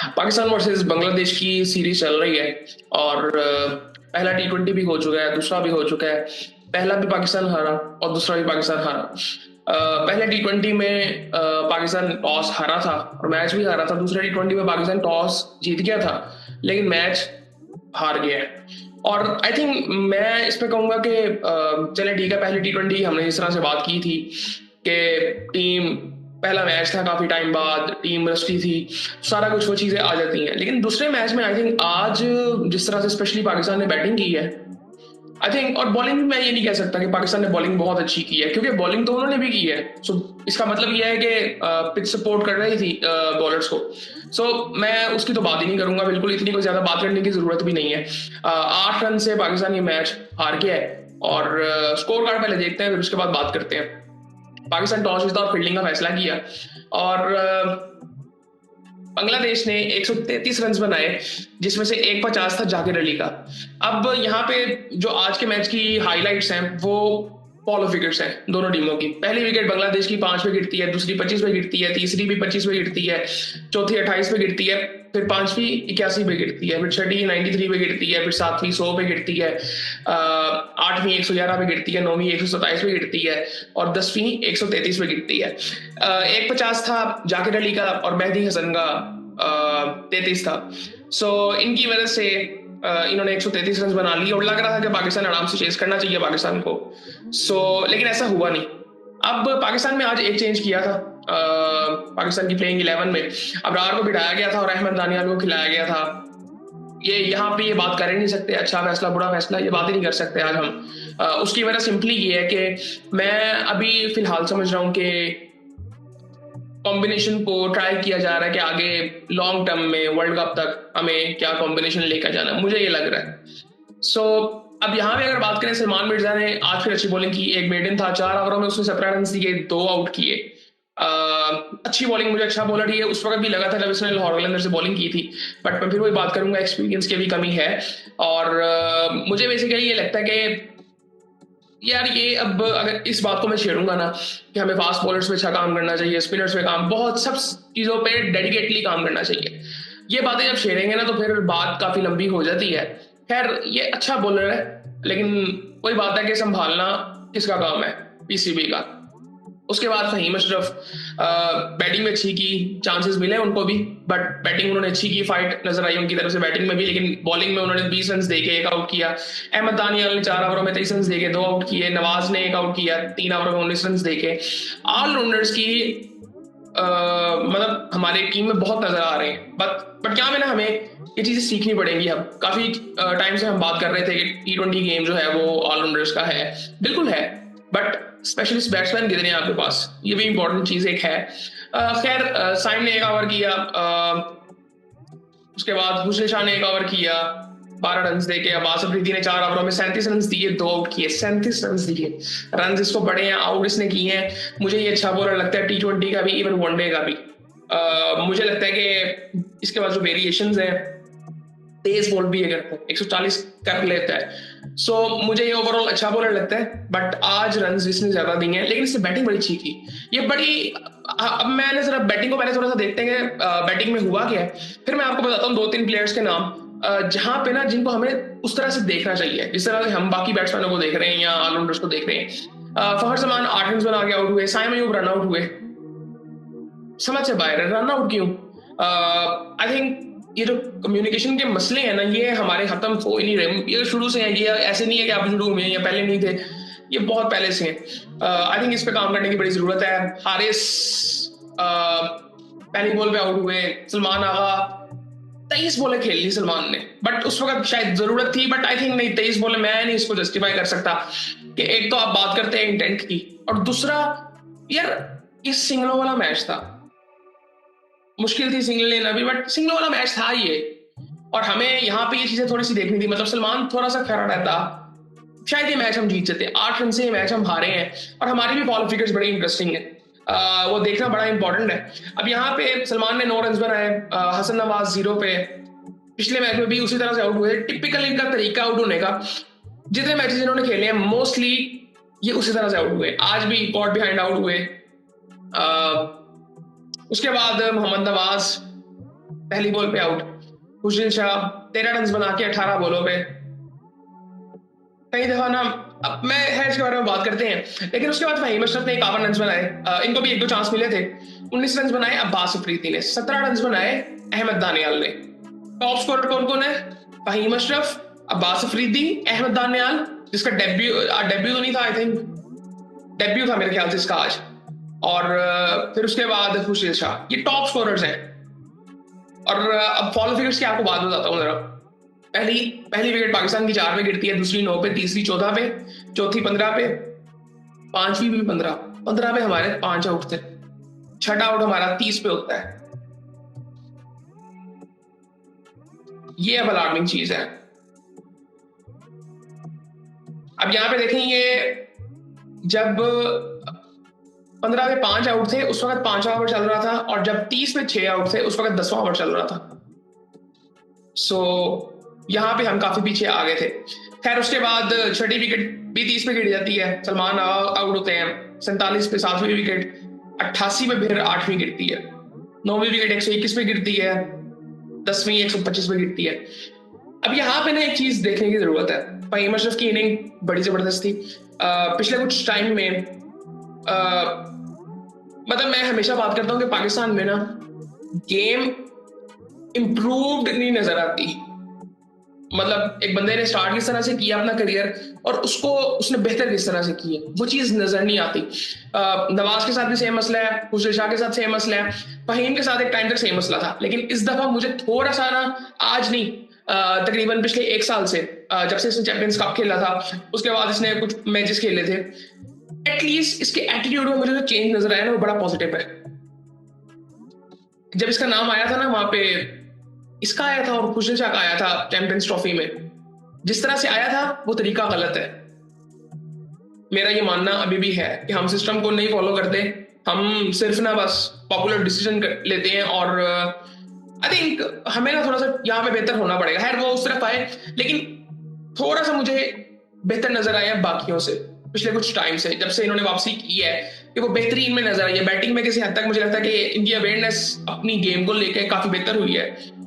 Pakistan versus Bangladesh की series चल रही है और पहला T20 भी हो चुका है, दूसरा भी हो चुका है। पहला भी पाकिस्तान हारा और दूसरा भी पाकिस्तान हारा। पहले T20 में पाकिस्तान टॉस हारा था और मैच भी हारा था। दूसरे T20 में पाकिस्तान टॉस जीत गया था लेकिन मैच हार गया है। और आई थिंक मैं इस पे कहूंगा कि चले ठीक है, पहले T20 हमने जिस तरह से बात की थी कि टीम, पहला मैच था काफी टाइम बाद, टीम रस्टी थी, सारा कुछ वो चीजें आ जाती हैं। लेकिन दूसरे मैच में आई थिंक आज जिस तरह से स्पेशली पाकिस्तान ने बैटिंग की है, आई थिंक, और बॉलिंग भी मैं ये नहीं कह सकता कि पाकिस्तान ने बॉलिंग बहुत अच्छी की है, क्योंकि बॉलिंग तो उन्होंने भी की है। सो इसका मतलब ये है कि पिच सपोर्ट कर रही थी बॉलर्स को। सो मैं उसकी तो बात ही नहीं करूंगा, बिल्कुल इतनी कोई ज्यादा बात करने की जरूरत भी नहीं है। 8 रन से पाकिस्तान ये मैच हार गया है और स्कोर कार्ड पहले देखते हैं, फिर उसके बाद बात करते हैं। पाकिस्तान टॉस जीता और फील्डिंग का फैसला किया और बांग्लादेश ने 133 रन बनाए, जिसमें से एक 50 था जाकिर अली का। अब यहाँ पे जो आज के मैच की हाइलाइट्स हैं वो फॉलो फिगर्स हैं दोनों टीमों की। पहली विकेट बांग्लादेश की 5 पे गिरती है, दूसरी 25 पे गिरती है, तीसरी भी 25 पे गिरती है, चौथी 28 पे गिरती है, फिर पांचवी 81 पे गिरती है, फिर छठी 93 पे गिरती है, फिर सातवीं 100 पे गिरती है, आठवीं 111 पे गिरती है, नौवीं 127 पे गिरती है और 10वीं 133 पे गिरती है। एक 50 था जाकिर अली का और मेहदी हसन का 33 था। सो इनकी वजह से इन्होंने 133 रन बना लिए और लग रहा था कि पाकिस्तान आराम से चेस करना चाहिए पाकिस्तान को। लेकिन ऐसा हुआ नहीं। अब पाकिस्तान में आज एक चेंज किया था पाकिस्तान की प्लेइंग 11 में। अबरार को बिठाया गया था और अहमद दानियाल को खिलाया गया था। ये यहाँ पे ये बात कर ही नहीं सकते अच्छा फैसला बुरा फैसला, ये बात ही नहीं कर सकते आज हम। उसकी वजह सिंपली ये है कि मैं अभी फिलहाल समझ रहा हूँ कि कॉम्बिनेशन को ट्राई किया जा रहा है कि आगे लॉन्ग टर्म में वर्ल्ड कप तक हमें क्या कॉम्बिनेशन लेकर जाना है, मुझे ये लग रहा है। अब यहाँ पे अगर बात करें, सलमान मिर्जा ने आज फिर अच्छी बॉलिंग की। एक मेडन था, 4 ओवरों में उसने 17 रन दिए, 2 आउट किए। अच्छी बॉलिंग, मुझे अच्छा बॉलर ही है। उस वक्त भी लगा था जब इसने लाहौर कलंदर से बॉलिंग की थी, बट मैं फिर वही बात करूंगा, एक्सपीरियंस की भी कमी है। और मुझे बेसिकली ये लगता है कि यार ये अब अगर इस बात को मैं छेड़ूंगा ना कि हमें फास्ट बॉलर्स पे अच्छा काम करना चाहिए, स्पिनर्स पे काम, बहुत सब चीजों पे डेडिकेटली काम करना चाहिए, ये बातें जब छेड़ेंगे ना तो फिर बात काफी लंबी हो जाती है। खैर ये अच्छा बॉलर है, लेकिन वही बात है कि संभालना किसका काम है, पीसीबी का। उसके बाद फहीम अशरफ, बैटिंग में अच्छी की, चांसेस मिले उनको भी, बट बैटिंग उन्होंने अच्छी की, फाइट नजर आई उनकी तरफ से बैटिंग में भी। लेकिन बॉलिंग में उन्होंने 20 रन देके 1 आउट किया। अहमद दानियाल ने 4 ओवरों में 23 रन देके 2 आउट किए। नवाज ने 1 आउट किया 3 ओवरों में 19 रन देके। ऑलराउंडर्स की मतलब हमारी टीम में बहुत नजर आ रहे हैं, बट क्या में ना हमें ये चीजें सीखनी पड़ेंगी। अब काफी टाइम से हम बात कर रहे थे कि T20 गेम जो है वो ऑलराउंडर्स का है, बिल्कुल है, बट स्पेशलिस्ट बैट्समैन कितने हैं आपके पास, ये भी इंपॉर्टेंट चीज एक है। खैर साइम ने 1 ओवर किया, उसके बाद हुसैन शाह ने 1 ओवर किया 12 रन देके। अब्बास अफरीदी ने 4 ओवरों में 37 रन दिए, 2 आउट किए। 37 रन दिए, रन इसको बड़े हैं, आउट इसने किए हैं। मुझे ये अच्छा बॉलर लगता है T20 का भी, इवन वनडे का भी। मुझे लगता है कि इसके बाद जो वेरिएशंस हैं, तेज बॉल भी अगर 140 कर लेता है, मुझे ये ओवरऑल अच्छा बॉलर लगता है। बट आज रन इसने ज्यादा दिए हैं, लेकिन इससे बैटिंग बड़ी अच्छी की। ये बड़ी अब मैंने जरा बैटिंग को पहले थोड़ा सा देखते हैं कि बैटिंग में हुआ क्या है, फिर मैं आपको बताता हूँ 2-3 प्लेयर्स के नाम जहां पे ना जिनको हमें उस तरह से देखना चाहिए जिस तरह से हम बाकी बैट्समैनों को देख रहे हैं या ऑलराउंडर्स को देख रहे हैं। फहर जमान 8 रन बना के आउट हुए, साइम अयूब रन आउट हुए, समझ से बाहर है, रन आउट क्यों? आई थिंक ये जो कम्युनिकेशन के मसले हैं ना, ये हमारे खत्म हो ही नहीं रहे, ये शुरू से हैं। ये ऐसे नहीं है कि आप शुरू में या पहले नहीं थे, ये बहुत पहले से हैं। आई थिंक इस पे काम करने की बड़ी जरूरत है। हारिस पहली बॉल पे आउट हुए। सलमान आगा 23 बॉलें खेल ली सलमान ने, बट उस वक्त शायद जरूरत थी, बट आई थिंक नहीं, 23 बॉलें मैं नहीं इसको जस्टिफाई कर सकता कि एक तो आप बात करते हैं इंटेंट की, और दूसरा यार ये सिंगलों वाला मैच था, मुश्किल थी सिंगल लेना भी, बट सिंगल वाला मैच था ये। और हमें यहाँ पे ये चीजें थोड़ी सी देखनी थी। मतलब सलमान थोड़ा सा खड़ा रहता, शायद ये मैच हम जीत जाते। 8 रन से ये मैच हम हारे हैं और हमारी भी बॉल फिगर्स बड़ी इंटरेस्टिंग है, वो देखना बड़ा इंपॉर्टेंट है। अब यहाँ पे सलमान ने 9 रन बनाए, हसन नवाज 0 पे। पिछले मैच में भी उसी तरह से आउट हुए, टिपिकल इनका तरीका आउट होने का। जितने मैचेस इन्होंने खेले हैं मोस्टली ये उसी तरह से आउट हुए। आज भी कॉट बिहाइंड आउट हुए। उसके बाद मोहम्मद नवाज पहली बॉल पे आउट। खुशदिल शाह 13 रन बना के 18 बॉलों पे। कई दफा ना, अब मैं है इसके बारे में बात करते हैं, लेकिन उसके बाद फहीम अशरफ ने 51 रन बनाए। इनको भी 1-2 चांस मिले थे। 19 रन बनाए अब्बास अफरीदी ने, 17 रन बनाए अहमद दानियाल ने। टॉप स्कोरर कौन कौन है? फहीम अशरफ, अब्बास अफरीदी, अहमद दानियाल, जिसका डेब्यू तो नहीं था, आई थिंक डेब्यू था मेरे ख्याल से इसका आज। और फिर उसके बाद खुशदिल शाह। ये टॉप स्कोरर्स हैं। और अब फॉलो फिगर्स की आपको बात बताता हूँ जरा। पहली पहली विकेट पाकिस्तान की 4 पे गिरती है, दूसरी 9 पे, तीसरी 14 पे, चौथी 15 पे, पांचवी भी 15 पे हमारे 5 आउट थे। छठा आउट हमारा 30 पे होता है। ये अब अलार्मिंग चीज है। अब यहां पे देखें, ये जब 15 पे 5 आउट थे उस वक्त 5वां ओवर चल रहा था, और जब 30 पे 6 आउट थे उस वक्त 10वां ओवर चल रहा था। सो यहां पे हम काफी पीछे आ गए थे। खैर उसके बाद छठी विकेट भी 30 पे गिर जाती है, सलमान आउट होते हैं। 47 पे 7वीं विकेट, 88 पे फिर 8वीं गिरती है, 9वीं विकेट 121 पे गिरती है, 10वीं 125 पे गिरती है। अब यहाँ पे ना एक चीज देखने की जरूरत है। फहीम अशरफ की इनिंग बड़ी जबरदस्त थी। पिछले कुछ टाइम में मतलब मैं हमेशा बात करता हूँ कि पाकिस्तान में ना गेम इम्प्रूव्ड नहीं नजर आती। मतलब एक बंदे ने स्टार्ट किस तरह से किया अपना करियर, और उसने बेहतर किस तरह से किया, वो चीज नजर नहीं आती। नवाज के साथ भी सेम मसला है, खुशदिल शाह के साथ सेम मसला है, फहीम के साथ एक टाइम तक सेम मसला था। लेकिन इस दफा मुझे थोड़ा सा ना, आज नहीं, तकरीबन पिछले 1 साल से, जब से इसने चैंपियंस कप खेला था, उसके बाद इसने कुछ मैचेस खेले थे, एटलीस्ट इसके एटीट्यूड में मुझे जो चेंज नजर आया ना, वो बड़ा पॉजिटिव है। जब इसका नाम आया था ना, वहां पे इसका आया था और खुशदिल शाह का आया था चैंपियंस ट्रॉफी में, जिस तरह से आया था वो तरीका गलत है। मेरा ये मानना अभी भी है कि हम सिस्टम को नहीं फॉलो करते, हम सिर्फ ना बस पॉपुलर डिसीजन लेते हैं। और आई थिंक हमें ना थोड़ा सा यहाँ पे बेहतर होना पड़ेगा। खैर वो उस तरफ आए, लेकिन थोड़ा सा मुझे बेहतर नजर आया बाकियों से पिछले कुछ टाइम से, जब से इन्होंने वापसी की है, कि वो बेहतरीन में नजर आई है। बैटिंग में किसी हद तक मुझे लगता है कि इनकी अवेयरनेस अपनी गेम को लेकर काफी बेहतर हुई है।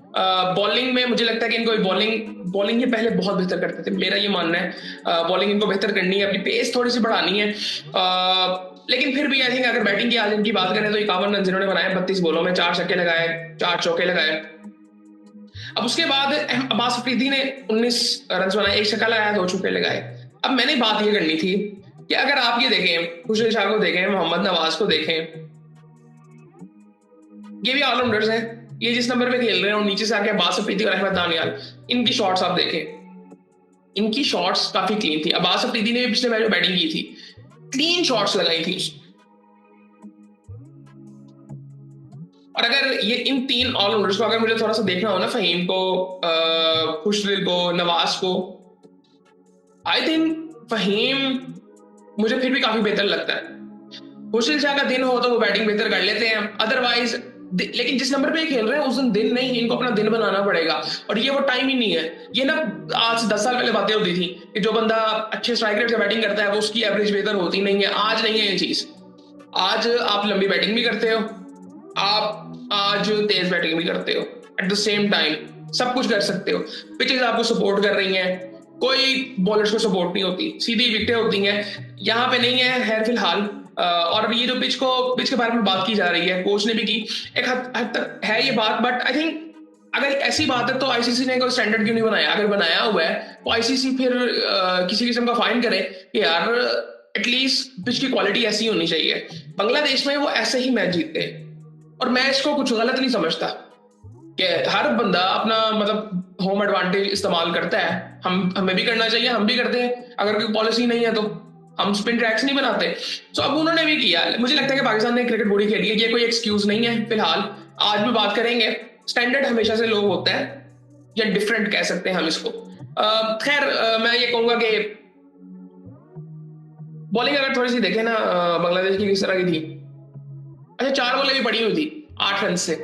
बॉलिंग में मुझे लगता है कि इनको बॉलिंग ये पहले बहुत बेहतर करते थे, मेरा ये मानना है। बॉलिंग इनको बेहतर करनी है, अपनी पेस थोड़ी सी बढ़ानी है। लेकिन फिर भी आई थिंक अगर बैटिंग की आज इनकी बात करें तो 51 रन इन्होंने बनाए 32 बॉलों में, 4 छक्के लगाए, 4 चौके लगाए। अब उसके बाद अब्बास अफरीदी ने 19 रन बनाए, 1 छक्का लगाया, 2 चौके लगाए। अब मैंने बात ये करनी थी कि अगर आप ये देखें, खुशदिल शाह को देखें, मोहम्मद नवाज को देखें, ये भी ऑलराउंडर्स हैं। ये जिस नंबर पे खेल रहे हैं और नीचे से आके अब्बास अफरीदी और अहमद दानियाल, इनकी शॉट्स आप देखें, इनकी शॉट्स काफी क्लीन थी। अब्बास अफरीदी ने भी पिछले मैच में बैटिंग की थी, क्लीन शॉट्स लगाई थी। और अगर ये इन 3 ऑलराउंडर्स को अगर मुझे थोड़ा सा देखना हो ना, फहीम को, खुशदिल को, नवाज को, आई थिंक फहीम मुझे फिर भी काफी बेहतर लगता है। खुशदिल शाह का दिन हो तो वो बैटिंग बेहतर कर लेते हैं, अदरवाइज लेकिन जिस नंबर पे खेल रहे हैं उस दिन नहीं, इनको अपना दिन बनाना पड़ेगा। और ये वो टाइम ही नहीं है। ये ना आज से 10 साल पहले बातें होती थी कि जो बंदा अच्छे स्ट्राइक रेट से बैटिंग करता है वो उसकी एवरेज बेहतर होती नहीं है। आज नहीं है ये चीज। आज आप लंबी बैटिंग भी करते हो, आप आज तेज बैटिंग भी करते हो, एट द सेम टाइम सब कुछ कर सकते हो। पिचेस आपको सपोर्ट कर रही हैं, कोई बॉलर्स को सपोर्ट नहीं होती, सीधी विकेटें होती हैं। यहाँ पे नहीं है फिलहाल। और ये जो पिच के बारे में बात की जा रही है, कोच ने भी की, एक हद तक है ये बात, बट आई थिंक अगर ऐसी बात है तो आईसीसी ने कोई स्टैंडर्ड क्यों नहीं बनाया? अगर बनाया हुआ है तो आईसीसी फिर किसी किस्म का फाइन करे कि यार एटलीस्ट पिच की क्वालिटी ऐसी होनी चाहिए। बांग्लादेश में वो ऐसे ही मैच जीतते हैं, और मैं इसको कुछ गलत नहीं समझता कि हर बंदा अपना मतलब होम एडवांटेज इस्तेमाल करता है। हमें भी करना चाहिए, हम भी करते हैं। अगर कोई पॉलिसी नहीं है तो हम स्पिन ट्रैक्स नहीं बनाते। तो अब उन्होंने भी किया। मुझे लगता है कि पाकिस्तान ने क्रिकेट बुरी खेली है, ये कोई एक्सक्यूज नहीं है फिलहाल। आज भी बात करेंगे, स्टैंडर्ड हमेशा से लो होता है, या डिफरेंट कह सकते हैं हम इसको। खैर मैं ये कहूंगा कि बॉलिंग अगर थोड़ी सी देखें ना, बांग्लादेश की किस तरह की थी। अच्छा 4 बॉलें भी पड़ी हुई थी 8 रन से,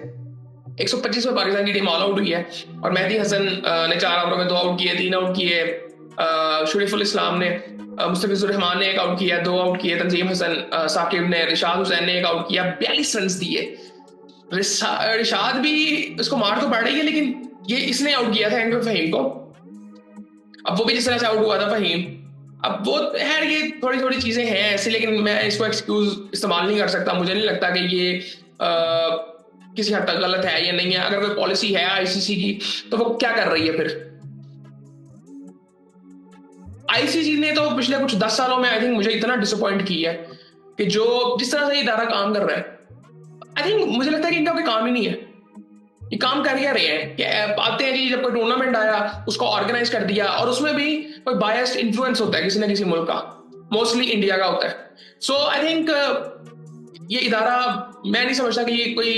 125 में पाकिस्तान की टीम ऑल आउट हुई है। और मेहदी हसन ने 4 ओवरों में 2 आउट किए, 3 आउट किए। शरीफुल इस्लाम ने, मुस्तफिजुर रहमान ने 1 आउट किया, 2 आउट किए। तंजीम हसन, साकिब ने, रिशाद हुसैन ने 1 आउट किया, 42 रन दिए। रिशाद भी उसको मार तो पड़ रही है, लेकिन ये इसने आउट किया था एंड फहीम को। अब वो भी जिस तरह से आउट हुआ था फहीम, अब वो खैर ये थोड़ी थोड़ी चीजें हैं ऐसी, लेकिन मैं इसको एक्सक्यूज इस्तेमाल नहीं कर सकता। मुझे नहीं लगता कि ये किसी हद तक गलत है या नहीं है। अगर कोई पॉलिसी है आईसीसी की तो वो क्या कर रही है फिर? आईसीसी ने तो पिछले कुछ 10 सालों में आई थिंक मुझे इतना डिसअपॉइंट किया है कि जो जिस तरह से ये इदारा काम कर रहा है, आई थिंक मुझे लगता है कि इनका कोई काम ही नहीं है। ये काम कर क्या रहे हैं कि आते हैं कि जब कोई टूर्नामेंट आया उसको ऑर्गेनाइज कर दिया, और उसमें भी कोई बायस्ड इन्फ्लुएंस होता है किसी ना किसी मुल्क का, मोस्टली इंडिया का होता है। सो आई थिंक ये इदारा, मैं नहीं समझता कि ये कोई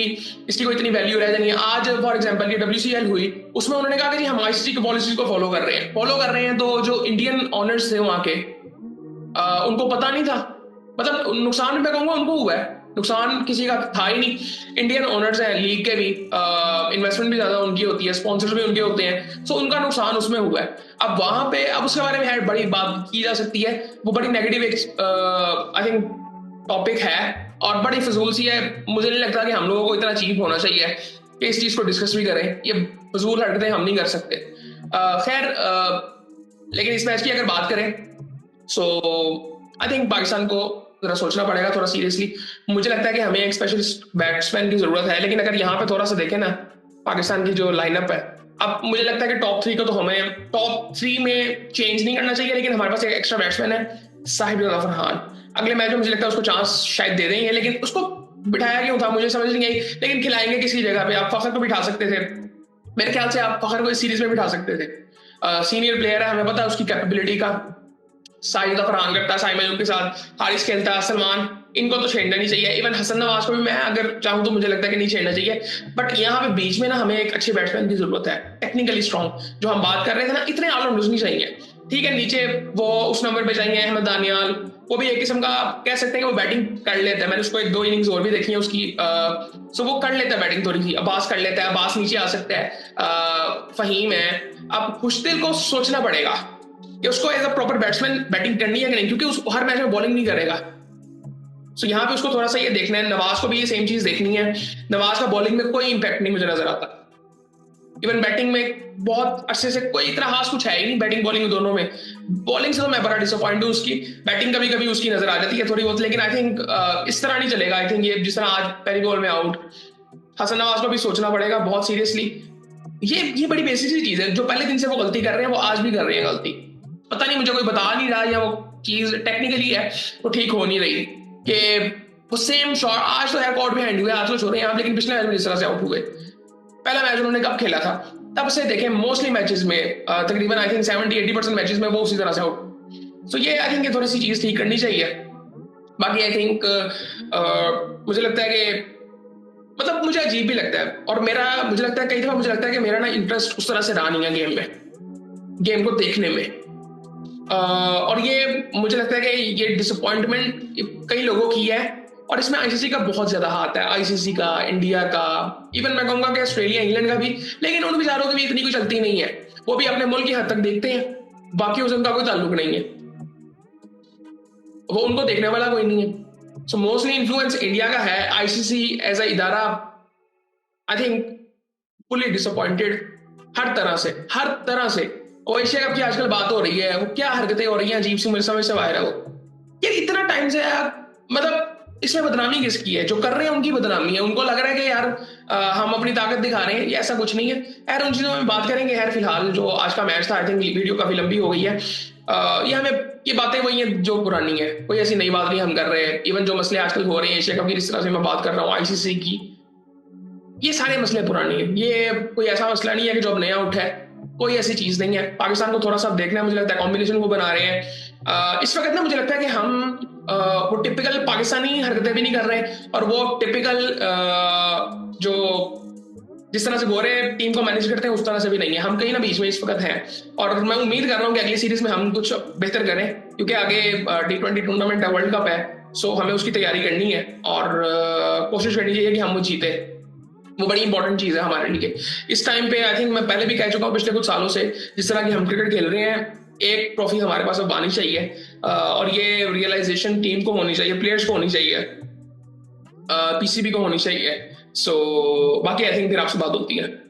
इसकी कोई इतनी वैल्यू रह जानी है। आज फॉर एग्जांपल ये WCL हुई, उसमें उन्होंने कहा कि जी हम आईसीसी की पॉलिसीज को फॉलो कर रहे हैं, तो जो इंडियन ऑनर्स थे वहां के उनको पता नहीं था। मतलब नुकसान मैं कहूंगा उनको हुआ है, नुकसान किसी का था ही नहीं। इंडियन ओनर्स हैं लीग के भी, इन्वेस्टमेंट भी ज्यादा उनकी होती है, स्पॉन्सर्स भी उनके होते हैं, सो उनका नुकसान उसमें हुआ है। अब वहां पे अब उसके बारे में बड़ी बात की जा सकती है, वो बड़ी नेगेटिव आई थिंक टॉपिक है और बड़ी फजूल सी है। मुझे नहीं लगता कि हम लोगों को इतना चीप होना चाहिए कि इस चीज को डिस्कस भी करें। ये फजूल हरकतें हम नहीं कर सकते। खैर लेकिन इस मैच की अगर बात करें सो आई थिंक पाकिस्तान को जरा सोचना पड़ेगा थोड़ा सीरियसली। मुझे लगता है कि हमें एक स्पेशलिस्ट बैट्समैन की जरूरत है, लेकिन अगर यहाँ पे थोड़ा सा देखें ना पाकिस्तान की जो लाइनअप है, अब मुझे लगता है कि टॉप 3 को तो हमें टॉप 3 में चेंज नहीं करना चाहिए, लेकिन हमारे पास एक एक्स्ट्रा बैट्समैन है साहिब जफर खान। अगले मैच में मुझे लगता है उसको चांस शायद दे देंगे, लेकिन उसको बिठाया क्यों था मुझे समझ नहीं आई। लेकिन खिलाएंगे किसी जगह पे, आप फखर को बिठा सकते थे, मेरे ख्याल से आप फखर को इस सीरीज में बिठा सकते थे। सीनियर प्लेयर है, हमें पता है उसकी कैपेबिलिटी का। साहिद फरहान करता है, साइमन के साथ हारिस खेलता है, सलमान, इनको तो छेड़ना नहीं चाहिए। इवन हसन नवाज को भी मैं अगर चाहूँ तो मुझे लगता है कि नहीं छेड़ना चाहिए। बट यहाँ पे बीच में ना हमें एक अच्छे बैट्समैन की जरूरत है, टेक्निकली स्ट्रॉन्ग, जो हम बात कर रहे थे ना, इतने ऑलराउंडर्स नहीं चाहिए। ठीक है, नीचे वो उस नंबर पे चाहिए अहमद दानियाल, वो भी एक किस्म का कह सकते हैं कि वो बैटिंग कर लेता है। मैंने उसको 1-2 इनिंग्स और भी देखी है उसकी, सो वो कर लेता है बैटिंग थोड़ी सी। अब्बास कर लेता है, अब्बास नीचे आ सकता है, फहीम है। अब खुशदिल को सोचना पड़ेगा कि उसको as a proper batsman batting करनी है कि नहीं, क्योंकि उस हर मैच में बॉलिंग नहीं करेगा। सो यहाँ पे उसको थोड़ा सा ये देखना है। नवाज को भी ये सेम चीज देखनी है। नवाज का बॉलिंग में कोई इंपैक्ट नहीं मुझे नजर आता। इवन बैटिंग में बहुत अच्छे से कोई इतना खास कुछ है ही नहीं, बैटिंग बॉलिंग दोनों में। बॉलिंग से तो मैं बड़ा डिसअपॉइंट हूँ उसकी, बैटिंग कभी कभी उसकी नजर आ जाती है थोड़ी बहुत, लेकिन आई थिंक इस तरह नहीं चलेगा। आई थिंक ये जिस तरह आज पहली बॉल में आउट, हसन नवाज को भी सोचना पड़ेगा बहुत सीरियसली। ये बड़ी बेसिक सी चीज है, जो पहले दिन से वो गलती कर रहे हैं वो आज भी कर रहे हैं गलती। पता नहीं मुझे कोई बता नहीं रहा, या वो चीज टेक्निकली है वो ठीक हो नहीं रही कि वो सेम शॉट। आज तो है कॉर्ड में हैंड हुए, आज तो छोड़े हैं आप, लेकिन पिछले मैच में जिस तरह से आउट हुए, पहला मैच उन्होंने कब खेला था तब से देखें मोस्टली मैचेस में तकरीबन आई थिंक 70-80% मैचेस में वो उसी तरह से आउट। सो ये आई थिंक ये थोड़ी सी चीज ठीक करनी चाहिए। बाकी आई थिंक मुझे लगता है कि मतलब मुझे अजीब भी लगता है, और मुझे लगता है कई दफा मुझे लगता है कि मेरा ना इंटरेस्ट उस तरह से रहा नहीं है गेम में, गेम को देखने में। और ये मुझे लगता है कि ये डिसअपॉइंटमेंट कई लोगों की है, और इसमें आईसीसी का बहुत ज्यादा हाथ है, आईसीसी का, इंडिया का, इवन मैं कहूंगा कि ऑस्ट्रेलिया इंग्लैंड का भी। लेकिन उन बेचारों की भी इतनी कोई चलती नहीं है, वो भी अपने मुल्क की हद तक देखते हैं, बाकी उनसे उनका कोई ताल्लुक नहीं है, वो उनको देखने वाला कोई नहीं है। सो मोस्टली इन्फ्लुएंस इंडिया का है। आईसीसी एज अ इदारा आई थिंक फुली डिसअपॉइंटेड हर तरह से। और एशिया कप की आजकल बात हो रही है, वो क्या हरकतें हो रही हैं अजीब सी, मुझे समझ से बाहर है वो। यार इतना टाइम से यार, मतलब इसमें बदनामी किसकी है? जो कर रहे हैं उनकी बदनामी है। उनको लग रहा है कि यार हम अपनी ताकत दिखा रहे हैं, ये ऐसा कुछ नहीं है यार। उन चीजों में बात करेंगे यार। फिलहाल जो आज का मैच था, आई थिंक वीडियो काफी लंबी हो गई है। ये हमें ये बातें वही हैं जो पुरानी है, कोई ऐसी नई बात नहीं हम कर रहे हैं। इवन जो मसले आजकल हो रहे हैं एशिया कप की, जिस तरह से मैं बात कर रहा हूँ आईसीसी की, ये सारे मसले पुराने हैं। ये कोई ऐसा मसला नहीं है कि जो अब नया उठा है, कोई ऐसी चीज नहीं है। पाकिस्तान को थोड़ा सा देखना है, मुझे लगता है कॉम्बिनेशन वो बना रहे हैं इस वक्त ना। मुझे लगता है कि हम वो टिपिकल पाकिस्तानी हरकतें भी नहीं कर रहे, और वो टिपिकल जो जिस तरह से गोरे टीम को मैनेज करते हैं उस तरह से भी नहीं है। हम कहीं ना बीच में इस वक्त हैं, और मैं उम्मीद कर रहा हूँ कि अगली सीरीज में हम कुछ बेहतर करें, क्योंकि आगे T20 टूर्नामेंट है, वर्ल्ड कप है। सो हमें उसकी तैयारी करनी है, और कोशिश करनी चाहिए कि हम वो जीते। वो बड़ी इंपॉर्टेंट चीज है हमारे लिए इस टाइम पे। आई थिंक मैं पहले भी कह चुका हूँ पिछले कुछ सालों से, जिस तरह की हम क्रिकेट खेल रहे हैं, एक ट्रॉफी हमारे पास अब आनी चाहिए, और ये रियलाइजेशन टीम को होनी चाहिए, प्लेयर्स को होनी चाहिए, पीसीबी को होनी चाहिए सो बाकी आई थिंक फिर आपसे बात होती है।